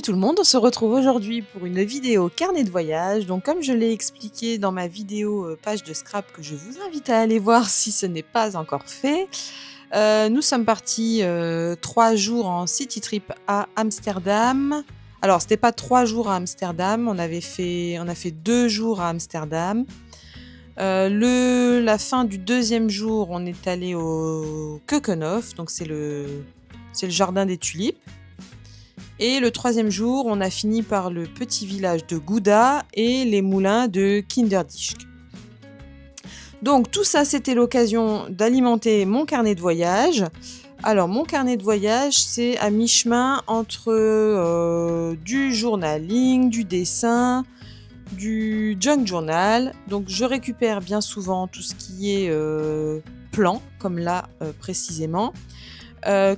tout le monde, on se retrouve aujourd'hui pour une vidéo carnet de voyage. Donc comme je l'ai expliqué dans ma vidéo page de scrap que je vous invite à aller voir si ce n'est pas encore fait, nous sommes partis 3 jours en city trip à Amsterdam. Alors c'était pas 3 jours à Amsterdam, on a fait 2 jours à Amsterdam. La fin du deuxième jour, on est allé au Keukenhof, donc c'est le jardin des tulipes. Et le troisième jour, on a fini par le petit village de Gouda et les moulins de Kinderdijk. Donc tout ça, c'était l'occasion d'alimenter mon carnet de voyage. Alors mon carnet de voyage, c'est à mi-chemin entre du journaling, du dessin, du junk journal. Donc je récupère bien souvent tout ce qui est plan, comme là précisément.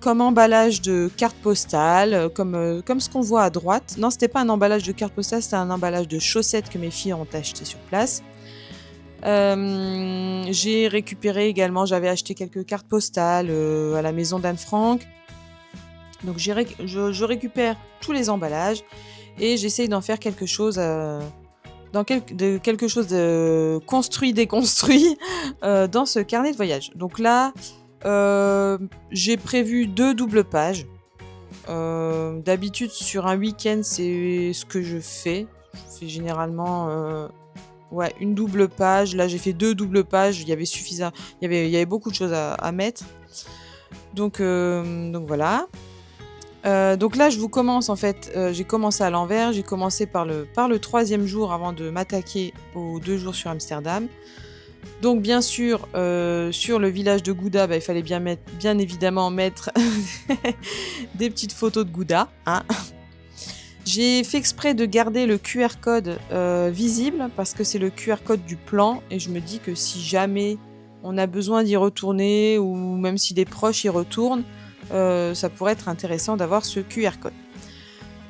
Comme emballage de carte postale, comme ce qu'on voit à droite. Non, c'était pas un emballage de carte postale, c'était un emballage de chaussettes que mes filles ont acheté sur place. J'ai récupéré également, j'avais acheté quelques cartes postales à la maison d'Anne Frank. Donc je récupère tous les emballages et j'essaye d'en faire quelque chose quelque chose de construit, déconstruit dans ce carnet de voyage. Donc là, j'ai prévu 2 doubles pages. D'habitude, sur un week-end, c'est ce que je fais. Je fais généralement une double page. Là, j'ai fait 2 doubles pages. Il y avait beaucoup de choses à mettre. Donc voilà. Donc là, je vous commence en fait. J'ai commencé à l'envers. J'ai commencé par le 3e jour avant de m'attaquer aux 2 jours sur Amsterdam. Donc bien sûr, sur le village de Gouda, il fallait bien évidemment mettre des petites photos de Gouda, hein. J'ai fait exprès de garder le QR code visible parce que c'est le QR code du plan et je me dis que si jamais on a besoin d'y retourner ou même si des proches y retournent, ça pourrait être intéressant d'avoir ce QR code.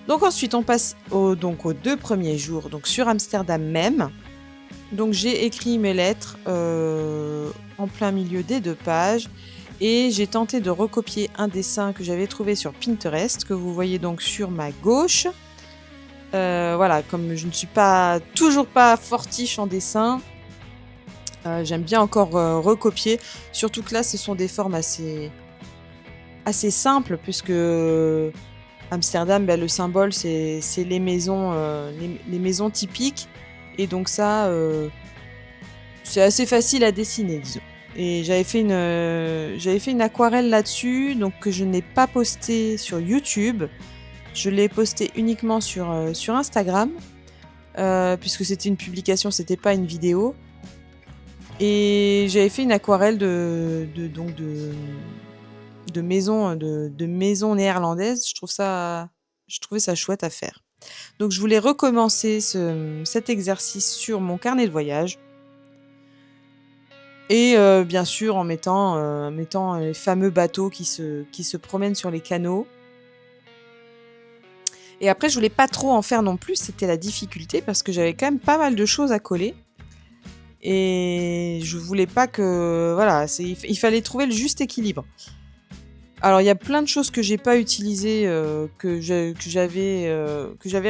Donc ensuite, on passe aux 2 premiers jours, donc sur Amsterdam même. Donc j'ai écrit mes lettres en plein milieu des 2 pages et j'ai tenté de recopier un dessin que j'avais trouvé sur Pinterest, que vous voyez donc sur ma gauche. Voilà, comme je ne suis toujours pas fortiche en dessin, j'aime bien encore recopier. Surtout que là, ce sont des formes assez simples puisque Amsterdam, le symbole, c'est les maisons, les maisons typiques. Et donc ça, c'est assez facile à dessiner, disons. Et j'avais fait une aquarelle là-dessus, donc que je n'ai pas postée sur YouTube. Je l'ai postée uniquement sur Instagram, puisque c'était une publication, c'était pas une vidéo. Et j'avais fait une aquarelle de maisons néerlandaises. Je trouvais ça chouette à faire. Donc je voulais recommencer cet exercice sur mon carnet de voyage. Et bien sûr en mettant les fameux bateaux qui se promènent sur les canaux. Et après je voulais pas trop en faire non plus, c'était la difficulté parce que j'avais quand même pas mal de choses à coller. Et je voulais pas que... Voilà, il fallait trouver le juste équilibre. Alors il y a plein de choses que j'ai pas utilisées, que j'avais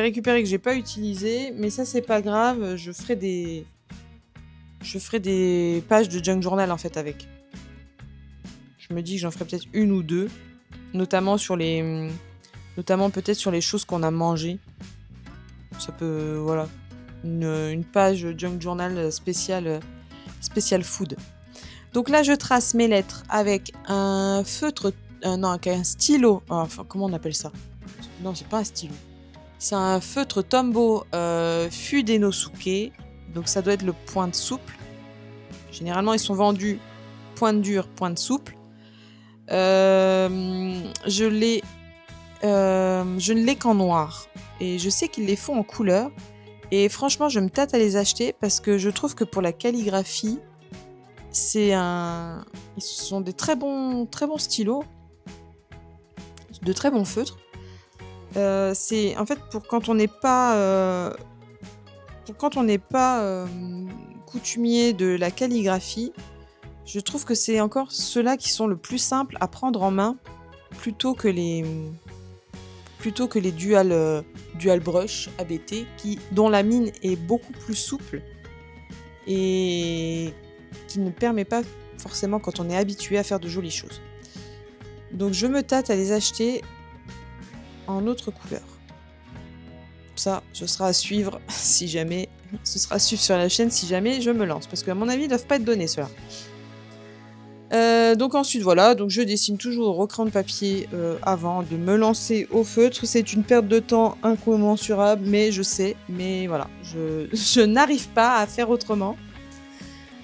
récupérées que j'ai pas utilisées, mais ça c'est pas grave, je ferai des pages de junk journal en fait avec. Je me dis que j'en ferai peut-être 1 ou 2, notamment peut-être sur les choses qu'on a mangées. Ça peut, voilà, une page junk journal spécial food. Donc là je trace mes lettres avec un feutre. Non, avec un stylo. Enfin, comment on appelle ça ? Non, c'est pas un stylo. C'est un feutre Tombow Fudenosuke. Donc ça doit être le pointe souple. Généralement, ils sont vendus pointe dure, pointe souple. Je ne l'ai qu'en noir. Et je sais qu'ils les font en couleur. Et franchement, je me tâte à les acheter parce que je trouve que pour la calligraphie, ils sont des très bons stylos. De très bons feutres. C'est en fait pour quand on n'est pas coutumier de la calligraphie, je trouve que c'est encore ceux-là qui sont le plus simples à prendre en main plutôt que plutôt que les dual brush ABT dont la mine est beaucoup plus souple et qui ne permet pas forcément quand on est habitué à faire de jolies choses. Donc je me tâte à les acheter en autre couleur. Ça, ce sera à suivre si jamais, ce sera à suivre sur la chaîne si jamais je me lance, parce qu'à mon avis, ils doivent pas être donnés ceux-là. Donc ensuite voilà, donc je dessine toujours au crayon de papier avant de me lancer au feutre. C'est une perte de temps incommensurable, mais je sais, mais voilà, je n'arrive pas à faire autrement.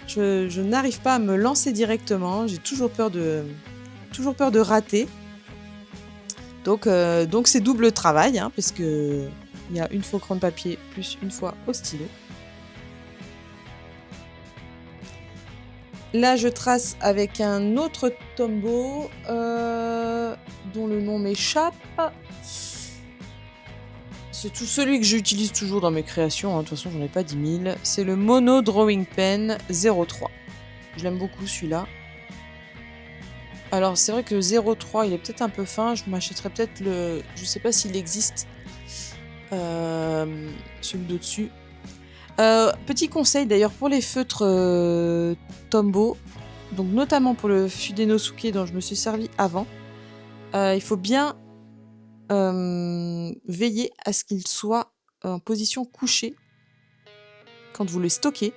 Je n'arrive pas à me lancer directement, j'ai toujours peur de rater. Donc c'est double travail, hein, parce que il y a une fois au crayon de papier plus une fois au stylo. Là, je trace avec un autre Tombow dont le nom m'échappe. C'est tout celui que j'utilise toujours dans mes créations, hein. De toute façon, j'en ai pas 10 000. C'est le Mono Drawing Pen 03. Je l'aime beaucoup celui-là. Alors, c'est vrai que le 03, il est peut-être un peu fin. Je m'achèterais peut-être le... Je sais pas s'il existe. Celui d'au-dessus. Petit conseil d'ailleurs pour les feutres Tombow, donc notamment pour le Fudenosuke dont je me suis servi avant, il faut bien veiller à ce qu'il soit en position couchée quand vous le stockez,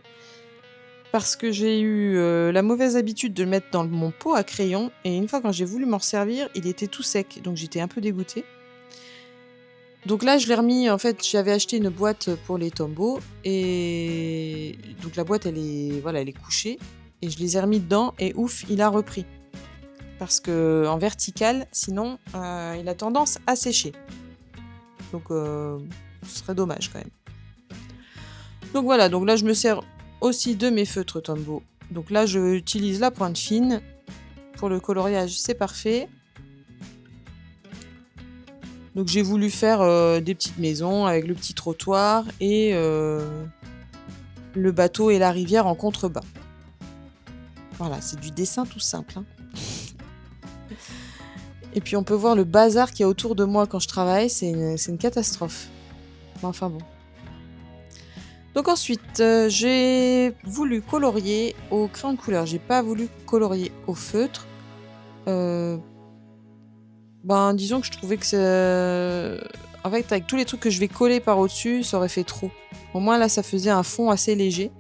parce que j'ai eu la mauvaise habitude de le mettre dans mon pot à crayon, et une fois quand j'ai voulu m'en servir, il était tout sec, donc j'étais un peu dégoûtée. Donc là, je l'ai remis, en fait, j'avais acheté une boîte pour les Tombow, et donc la boîte, elle est couchée, et je les ai remis dedans, et ouf, il a repris. Parce que en vertical, sinon, il a tendance à sécher. Donc, ce serait dommage quand même. Donc voilà, donc là, je me sers aussi de mes feutres Tombow. Donc là, je utilise la pointe fine. Pour le coloriage, c'est parfait. Donc j'ai voulu faire des petites maisons avec le petit trottoir et le bateau et la rivière en contrebas. Voilà, c'est du dessin tout simple, hein. Et puis on peut voir le bazar qu'il y a autour de moi quand je travaille, c'est une catastrophe. Enfin bon. Donc ensuite, j'ai voulu colorier au crayon de couleur. J'ai pas voulu colorier au feutre. Disons que je trouvais que en fait, avec tous les trucs que je vais coller par au-dessus, ça aurait fait trop. Au moins là, ça faisait un fond assez léger.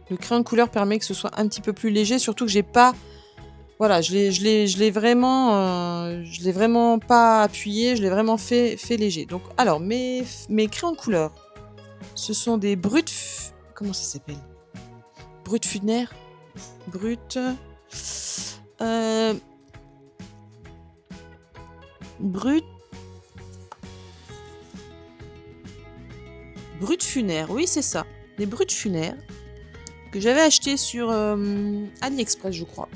Le crayon de couleur permet que ce soit un petit peu plus léger, surtout que j'ai pas... Voilà, je l'ai vraiment pas appuyé, je l'ai vraiment fait léger. Donc, alors, mes crayons de couleur, ce sont des brut... Comment ça s'appelle? Brut funéraire? Brut... Brut funéraire, oui c'est ça. Des brut funéraires que j'avais acheté sur AliExpress, je crois.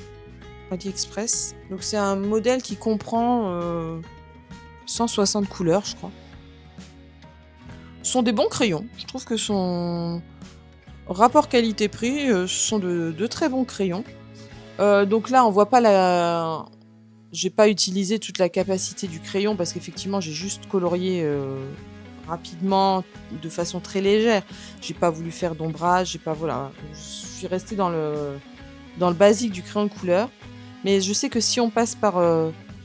AliExpress. Donc c'est un modèle qui comprend 160 couleurs, je crois. Ce sont des bons crayons. Je trouve que son rapport qualité-prix, ce sont de très bons crayons. Donc là, on voit pas la... J'ai pas utilisé toute la capacité du crayon parce qu'effectivement, j'ai juste colorié rapidement, de façon très légère. J'ai pas voulu faire d'ombrage, voilà. Je suis restée dans le basique du crayon de couleur. Mais je sais que si on passe par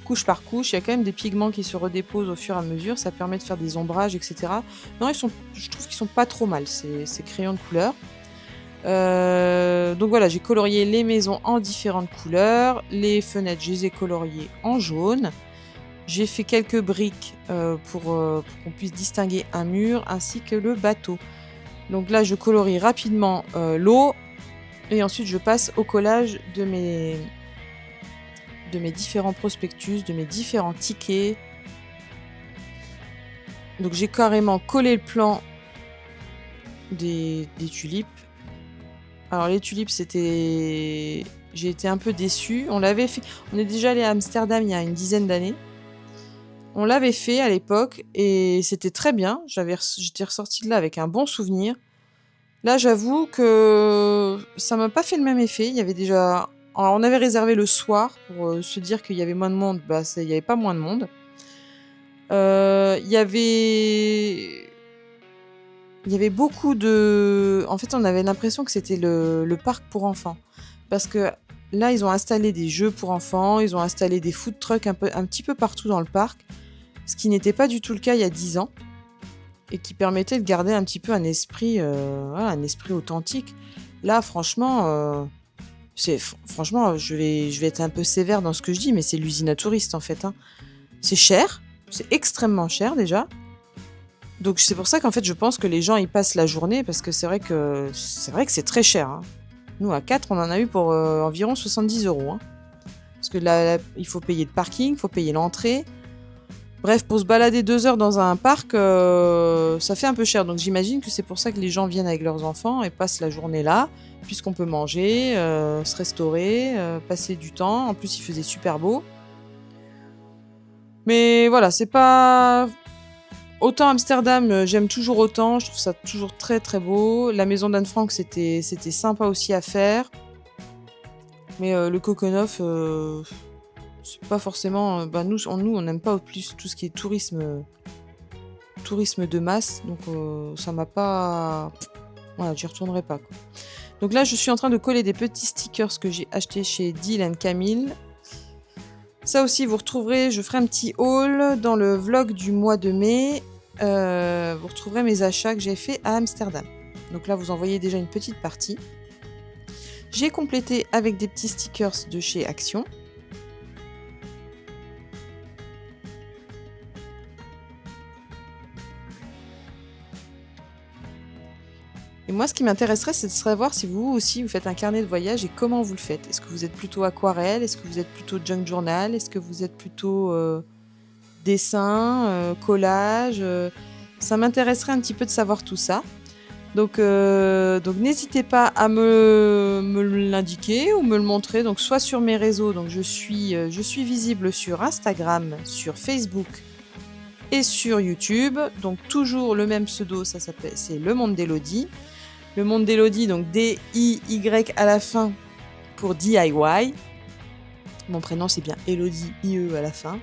couche, il y a quand même des pigments qui se redéposent au fur et à mesure. Ça permet de faire des ombrages, etc. Non, je trouve qu'ils sont pas trop mal, ces crayons de couleur. Donc voilà, j'ai colorié les maisons en différentes couleurs. Les fenêtres, je les ai coloriées en jaune. J'ai fait quelques briques pour qu'on puisse distinguer un mur ainsi que le bateau. Donc là, je colorie rapidement l'eau et ensuite je passe au collage de mes différents prospectus, de mes différents tickets. Donc j'ai carrément collé le plan des tulipes. Alors les tulipes, j'ai été un peu déçue. On l'avait fait. On est déjà allé à Amsterdam il y a une dizaine d'années. On l'avait fait à l'époque et c'était très bien. J'étais ressortie de là avec un bon souvenir. Là, j'avoue que ça m'a pas fait le même effet. Il y avait déjà... Alors, on avait réservé le soir pour se dire qu'il y avait moins de monde. Il y avait pas moins de monde. Il y avait... Il y avait beaucoup de... En fait, on avait l'impression que c'était le parc pour enfants. Parce que là, ils ont installé des jeux pour enfants, ils ont installé des food trucks un petit peu partout dans le parc, ce qui n'était pas du tout le cas il y a 10 ans, et qui permettait de garder un petit peu un esprit authentique. Là, franchement, franchement, je vais être un peu sévère dans ce que je dis, mais c'est l'usine à touristes, en fait, hein. C'est cher, c'est extrêmement cher déjà. Donc c'est pour ça qu'en fait, je pense que les gens y passent la journée, parce que c'est vrai que c'est très cher, hein. Nous, à 4, on en a eu pour environ 70 €, hein. Parce que là, il faut payer le parking, il faut payer l'entrée. Bref, pour se balader 2 heures dans un parc, ça fait un peu cher. Donc j'imagine que c'est pour ça que les gens viennent avec leurs enfants et passent la journée là, puisqu'on peut manger, se restaurer, passer du temps. En plus, il faisait super beau. Mais voilà, c'est pas... Autant Amsterdam, j'aime toujours autant, je trouve ça toujours très très beau. La maison d'Anne Frank, c'était sympa aussi à faire. Mais le Coconut, c'est pas forcément... nous, on n'aime pas plus tout ce qui est tourisme de masse. Donc ça m'a pas... Voilà, j'y retournerai pas, quoi. Donc là, je suis en train de coller des petits stickers que j'ai achetés chez Deal and Camille. Ça aussi, vous retrouverez... Je ferai un petit haul dans le vlog du mois de mai. Vous retrouverez mes achats que j'ai fait à Amsterdam. Donc là, vous en voyez déjà une petite partie. J'ai complété avec des petits stickers de chez Action. Et moi, ce qui m'intéresserait, c'est de savoir si vous aussi, vous faites un carnet de voyage et comment vous le faites. Est-ce que vous êtes plutôt aquarelle? Est-ce que vous êtes plutôt junk journal? Est-ce que vous êtes plutôt dessin, collage? Ça m'intéresserait un petit peu de savoir tout ça. Donc n'hésitez pas à me l'indiquer ou me le montrer. Donc soit sur mes réseaux, donc je suis visible sur Instagram, sur Facebook et sur YouTube. Donc toujours le même pseudo, ça s'appelle, c'est Le Monde d'Elodie. Le Monde d'Elodie, donc D-I-Y à la fin pour DIY. Mon prénom c'est bien Elodie, I-E à la fin.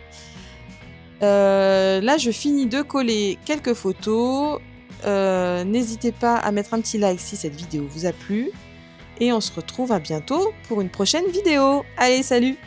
Là je finis de coller quelques photos. N'hésitez pas à mettre un petit like si cette vidéo vous a plu. Et on se retrouve à bientôt pour une prochaine vidéo. Allez, salut!